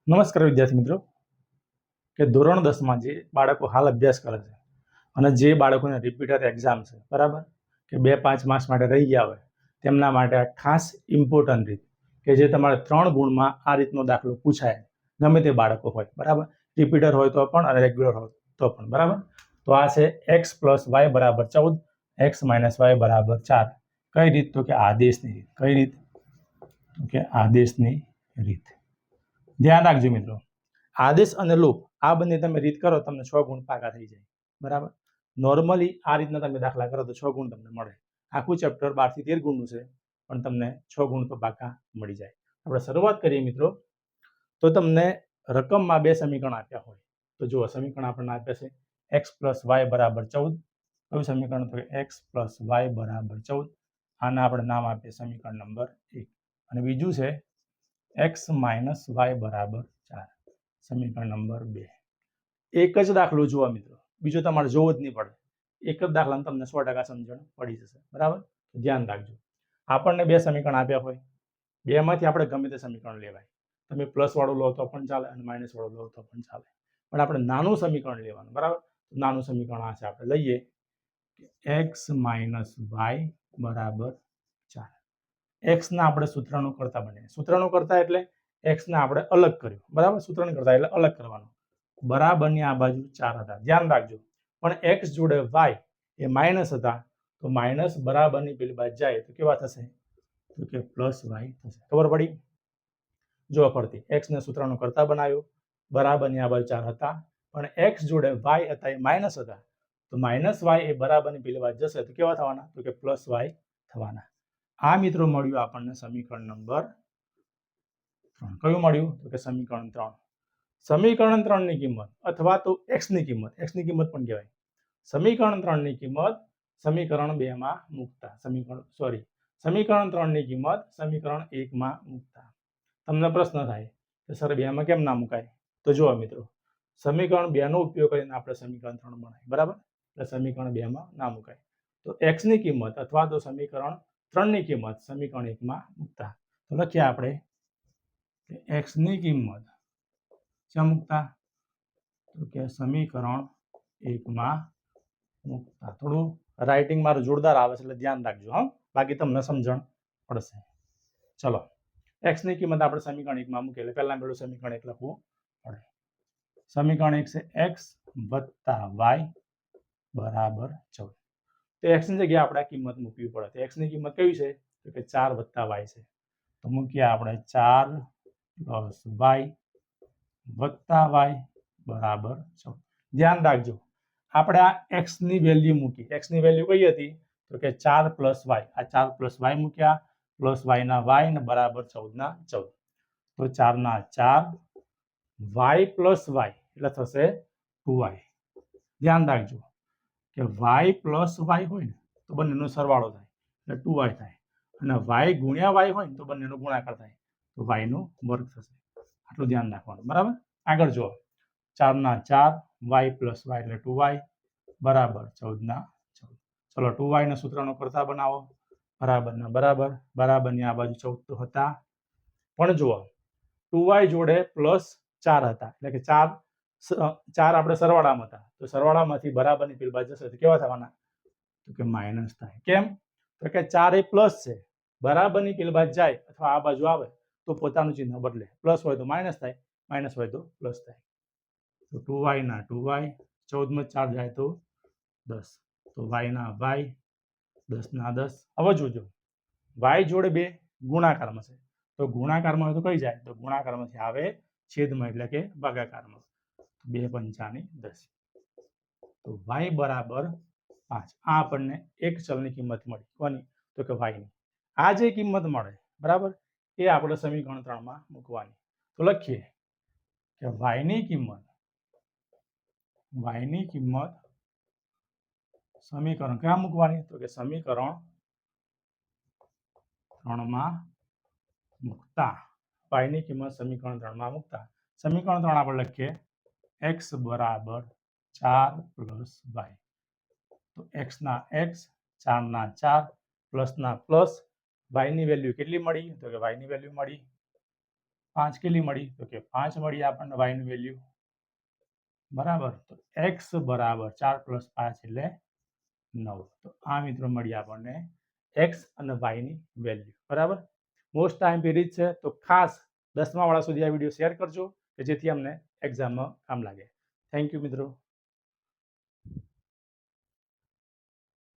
નમસ્કાર વિદ્યાર્થી મિત્રો કે ધોરણ 10માં જે બાળકો હાલ અભ્યાસ કરે છે અને જે બાળકોને રિપીટર એક્ઝામ છે બરાબર કે 2-5 માર્ક્સ માટે રહી ગયા હોય તેમના માટે આ ખાસ ઇમ્પોર્ટન્ટ રીત કે જે તમારે 3 ગુણમાં આ રીતનો દાખલો પૂછાય ગમે તે બાળકો હોય બરાબર રિપીટર હોય તો પણ અને રેગ્યુલર હોય તો પણ બરાબર તો આ છે x + y = 14 x - y = 4 કઈ રીત તો કે આદેશની રીત કઈ રીત તો કે આદેશની રીત ધ્યાન રાખજો મિત્રો આદેશ અને લૂપ આ બંને તમે રીત કરો તમને 6 ગુણ પાકા થઈ જાય બરાબર નોર્મલી આ રીતના તમે દાખલા કરો તો 6 ગુણ તમને મળે આખું ચેપ્ટર 12 થી 13 ગુણનું છે પણ તમને 6 ગુણ તો પાકા મળી જાય આપણે શરૂઆત કરીએ મિત્રો તો તમને રકમમાં બે સમીકરણ આપ્યા હોય તો જુઓ સમીકરણ આપણને આપ્યા છે x + y = 14 કયું સમીકરણ તો x + y = 14 આના આપણે નામ આપીએ સમીકરણ નંબર 1 અને બીજું છે x - y = 4 સમીકરણ નંબર 2 એક જ દાખલો જુઓ મિત્રો બીજો તમારે જોવો જ નહીં પડે એક જ દાખલાને તમને 100% સમજણ પડી જશે બરાબર ધ્યાન રાખજો આપણને બે સમીકરણ આપ્યા હોય બેમાંથી આપણે ગમે તે સમીકરણ લેવાય તમે પ્લસ વાળું લો તો પણ ચાલે અને માઇનસ વાળું લો તો પણ ચાલે પણ આપણે નાનું સમીકરણ લેવાનું બરાબર નાનું સમીકરણ આ છે આપણે લઈએ x - y = 4 x ના આપણે સૂત્રનું કરતા બને સૂત્રનું કરતા એટલે x ને આપણે અલગ કર્યું બરાબર સૂત્રનું કરતા એટલે અલગ કરવાનું બરાબરની આ બાજુ 4 હતા ધ્યાન રાખજો પણ x જોડે y એ માઇનસ હતા તો માઇનસ બરાબરની પેલી બાજુ જાય તો કેવા થશે તો કે પ્લસ y થશે ખબર પડી જો ફરતી x ને સૂત્રનું કરતા બનાવ્યું બરાબરની આ બાજુ 4 હતા પણ x જોડે y હતા એ માઇનસ હતા તો માઇનસ y એ બરાબરની પેલી બાજુ જશે તો કેવા થવાના તો કે પ્લસ y થવાના આ મિત્રો મળ્યું આપણને સમીકરણ નંબર 3 કયું મળ્યું તો કે સમીકરણ 3 સમીકરણ 3 ની કિંમત અથવા તો x ની કિંમત પણ કહેવાય સમીકરણ 3 ની કિંમત સમીકરણ 2 માં મૂકતા સમીકરણ 3 ની કિંમત સમીકરણ 1 માં મૂકતા તમને પ્રશ્ન થાય કે સર 2 માં કેમ ના મુકાય તો જુઓ મિત્રો સમીકરણ 2 નો ઉપયોગ કરીને આપણે સમીકરણ 3 બનાવીએ બરાબર એટલે સમીકરણ 2 માં ના મુકાય તો x ની કિંમત અથવા તો સમીકરણ 3 ની કિંમત સમીકરણ 1 માં મૂકતા તો લખીએ આપણે x ની કિંમત ક્યાં મૂકતા તો કે સમીકરણ 1 માં મૂકતા થોડું રાઇટિંગ મારું જોરદાર આવે છે એટલે ધ્યાન રાખજો હા બાકી તમને સમજણ પડશે ચલો x ની કિંમત આપણે સમીકરણ 1 માં મૂકીએ એટલે પહેલા પેલું સમીકરણ 1 લખવું પડે સમીકરણ 1 છે x + y = 14 તો x ની જગ્યાએ આપણે કિંમત મૂકવી પડે તો x ની કિંમત કઈ છે તો કે 4 + y છે તો મૂકીએ આપણે 4 + y + y = 14 ધ્યાન રાખજો આપણે આ x ની વેલ્યુ મૂકી x ની વેલ્યુ કઈ હતી તો કે 4 + y આ 4 + y મૂક્યા પ્લસ y ના y ને બરાબર 14 ના 14 તો 4 ના 4 y + y એટલે થશે 2y ધ્યાન રાખજો કે y + y હોય ને તો બંનેનો સરવાળો થાય એટલે 2y થાય અને y ગુણ્યા y હોય ને તો બંનેનો ગુણાકાર થાય તો y નો વર્ગ થશે આટલું ધ્યાન રાખવાનું બરાબર આગળ જુઓ 4 ના 4 y + y એટલે 2y બરાબર 14 ના 14 ચલો 2y ના સૂત્રનો કરતા બનાવો બરાબરના બરાબર બરાબરની આ બાજુ 14 તો હતા પણ જુઓ 2y જોડે +4 હતા એટલે કે 4 આપણે સરવાળામાં હતા તો સરવાળામાંથી બરાબરની પેલી બાજુ જશે તો કેવા થવાના તો કે માઇનસ થાય કેમ તો કે 4 એ પ્લસ છે બરાબરની પેલી બાજુ જાય અથવા આ બાજુ આવે તો પોતાનું ચિહ્ન બદલે પ્લસ હોય તો માઇનસ થાય માઇનસ હોય તો પ્લસ થાય તો 2y ના 2y 14 માં 4 જાય તો 10 તો y ના y 10 ના 10 હવે જોજો y જોડે 2 ગુણાકારમાં છે તો ગુણાકારમાં હોય તો કઈ જાય તો ગુણાકારમાંથી આવે છેદમાં એટલે કે ભાગાકારમાં 2 પંચાની 10 તો y બરાબર 5 આ આપણને એક ચલની કિંમત મળી કોની તો કે y ની આ જે કિંમત મળે બરાબર એ આપણે સમીકરણ 3 માં મૂકવાની તો લખીએ કે y ની કિંમત સમીકરણ ક્યાં મૂકવાની તો કે સમીકરણ 3 માં મૂકતા y ની કિંમત સમીકરણ 3 માં મૂકતા સમીકરણ 3 આપણે લખીએ x બરાબર 4 + y તો x ના x 4 ના 4 પ્લસ ના પ્લસ y ની વેલ્યુ કેટલી મળી તો કે y ની વેલ્યુ મળી 5 કેટલી મળી? તો કે 5 મળી આપણને વાયની વેલ્યુ, બરાબર. તો એક્સ બરાબર 4 + 5 એટલે 9. તો આ મિત્રો મળી આપણને એક્સ અને વાયની વેલ્યુ, બરાબર. મોસ્ટ ટાઈમ પીરિયડ છે, તો ખાસ 10મા વાળા સુધી આ વિડીયો શેર કરજો કે જેથી અમને એક્ઝામમાં કામ લાગે. થેન્ક યુ મિત્રો.